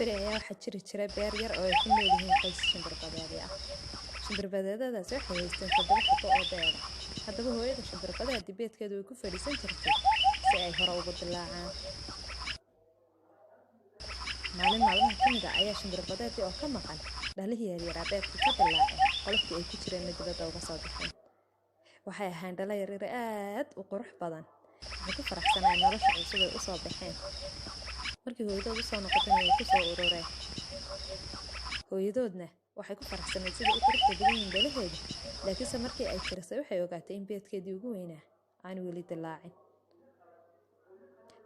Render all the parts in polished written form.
beri ayaa waxaa jiri jiray beer yar oo ay ku nool yihiin qoys shimbirbadeed ah. Shimbirbadeedadaasi waxay haysteen 7 xabo oo beer ah. Haddaba hooyada shimbirbadeed beedkeedu way ku fadhiisan jirtay si ay hore ugu dilaacaan. Maalin maalmaha ka mid ah ayaa shimbirbadeedii oo ka maqan dhalihii yaryar beedka ka dilaacay qolofkii ay ku jireen dibadda uga soo baxeen. Waxay ahayn dhalo yaryar aad u qurux badan. Waxay ku faraxsanayeen nolosha cusub ay u soo baxeen. Markii hooyadood u soo noqotay way ku soo urureen. Hooyadoodna waxay ku faraxsanayd sidii u quruxda badan yihiin dhalaheeda, laakiinse markii ay tirisay waxay ogaatay in beedkeedii ugu weynaa aan weli dilaacin.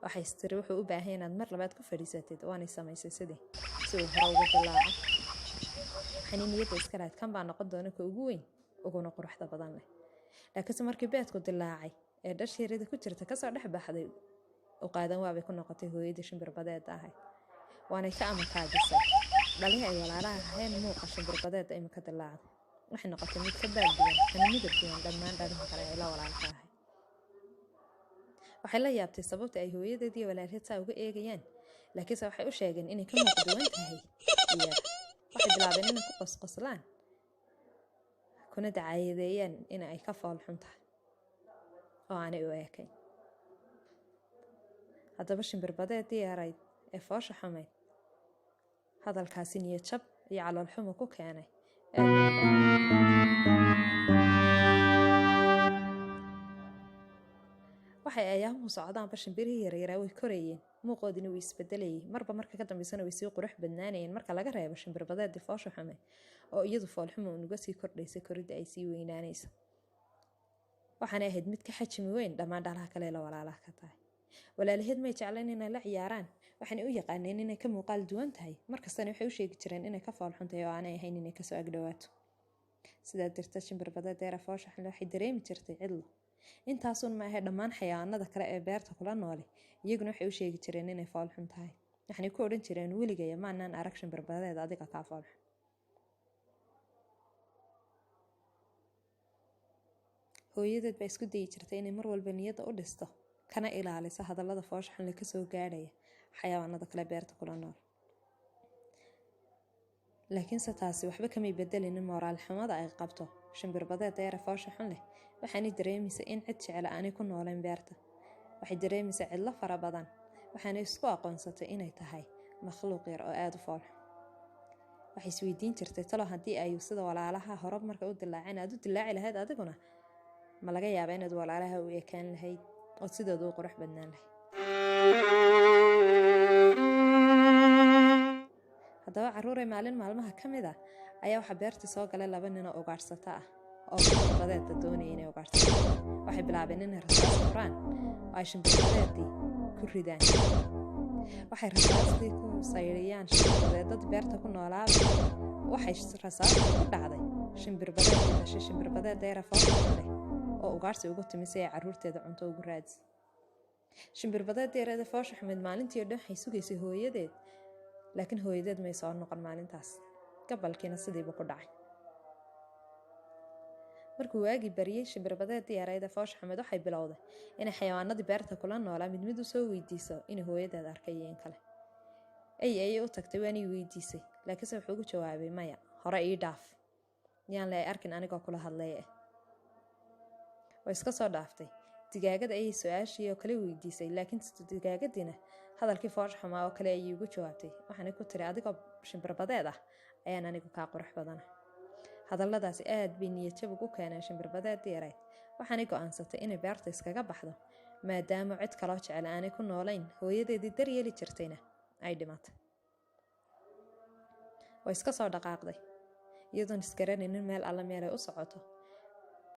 Waxay istiri wuxuu u baahan yahay inaad mar labaad ku fadhiisatid oo aanay samaysay sidii si uu hore ugu dilaaco. Waxay niyadda iska lahayd kan baa noqon doona ka ugu weyn uguna quruxda badan leh. Laakiinse markii beedku dilaacay ee dhashii yarida ku jirta kasoo dhex baxday u qaadan waabay ku noqotay hooyadii shimbirbadeed ahayd. Waanay ka amakaajisay dhalihii ay walaalaha ahayn muuqa shimbirbadeed ay ka dilaacday. Waxay noqotay mid ka baabduwan kana midab duwan dhammaan dhalihii kale ay la walaalka ahayd. Waxay la yaabtay sababta ay hooyadeed iyo walaalheed saa uga eegayaan, laakiinse waxay u sheegeen inay ka muuqduwan tahay iyaga. Waxay bilaabeen inay ku qosqoslaan kuna dacaayadeeyaan in ay ka fool xun tahay oo aanay u eekayn. Haddaba shimbirbadeedii yarayd ee foosha xumayd hadalkaasi niyad jab iyo calool xumo ku keenay. waxay ayaamuhu socdaanba shimbirihii yaryar way korayeen, muuqoodina way isbedelayeen, marba marka ka dambeysana way sii qurux badnaanayeen marka laga reebo shimbirbadeedii foosha xumayd oo iyadu fool xumo uga sii kordhaysay koridda ay sii weynaanayso. waxaanay ahayd mid ka xajmi weyn dhammaan dhalaha kale la walaalaha ka tahay. walaalaheed may jeclayn inay la ciyaaraan, waxaanay u yaqaaneen inay ka muuqaal duwan tahay, markastana waxay u sheegi jireen inay ka fool xun tahay oo aanay ahayn inay kasoo agdhawaato. sidaa darteed shimbirbadeed foosha xun waxay dareemi jirtay cidlo. intaasun ma ahayd dhammaan xayawaanada kale ee beerta kula noole, iyaguna waxay u sheegi jireen inay fool xun tahay. waxaanay ku odhan jireen weligaya maanaan arag shimbirbadeed adiga kaa fool xun. hooyadeed baa isku dayi jirtay inay mar walba niyadda u dhisto kana ilaaliso hadallada foosha xun ka soo gaadhaya xayawaanada kale beerta kula nool. laakiinse taasi waxba kamay bedelin moraal xumada ay qabto shimbirbadeed foosha xun leh. waxaanay dareemisay in cid jecel aanay ku nooleen beerta. waxay dareemisay cidlo fara badan, waxaanay isku aqoonsatay inay tahay makhluuq yar oo aad u fool xun. waxay isweydiin jirtay talo haddii ay sida walaalaha hore marka u dilaaceen aad u dilaaci lahayd adiguna, ma laga yaabaa inaad walaalaha u ekaan lahayd oo sidooda u qurux badnaan lahayd. haddaba carruuray maalin maalmaha ka mid ah ayaa waxaa beertii soo galay 2 nin oo ugaarsato ah oo shimbirbadeedda doonayay inay ugaarsadaan. waxay bilaabeen inay rasaas furaan oo ay shimbirbadeeddii ku ridaan. waxay rasaastii ku sayriyaan shimbirbadeeddii beerta ku noolaaba. waxay rasaastii ku dhacday shimbirbadeeddii dhashay shimbirbadeed foosha xun leh oo ugaarsi ugu timi si ay carruurteeda cunto ugu raadis. shimbirbadeeddii foosha xumayd maalintii oo dhan waxay sugaysay hooyadeed, laakiin hooyadeed may soo noqon maalintaas. gabalkiina sidiiba ku dhacay. markuu waagii bariyay shimbirbadeeddii yarayd foosha xumayd waxay bilowday inay xayawaanadii beerta kula noolaa mid mid u soo weydiiso inay hooyadeed arkay in kale. ayay u tagtay waanay weydiisay, laakiinse wuxuu ugu jawaabay maya, hore ii dhaaf, yaan la arkin anigoo kula hadlaya. way iska soo dhaaftay. digaagada ayay su-aashii oo kale weydiisay, laakiin digaagadiina hadalkii foosha xumaa oo kale ayay ugu jawaabtay. waxaanay ku tiri adigoo shimbirbadeed ah ayaan anigu kaa qurux badana. hadalladaasi aad bay niyad jab ugu keeneen shimbirbadeeddii yarayd. waxaanay go'aansatay inay beerta iskaga baxdo maadaama cid kaloo jecel aanay ku noolayn, hooyadeedii daryeeli jirtayna ay dhimatay. way iska soo dhaqaaqday iyadoon isgaranaynin meel alla meel ay u socoto.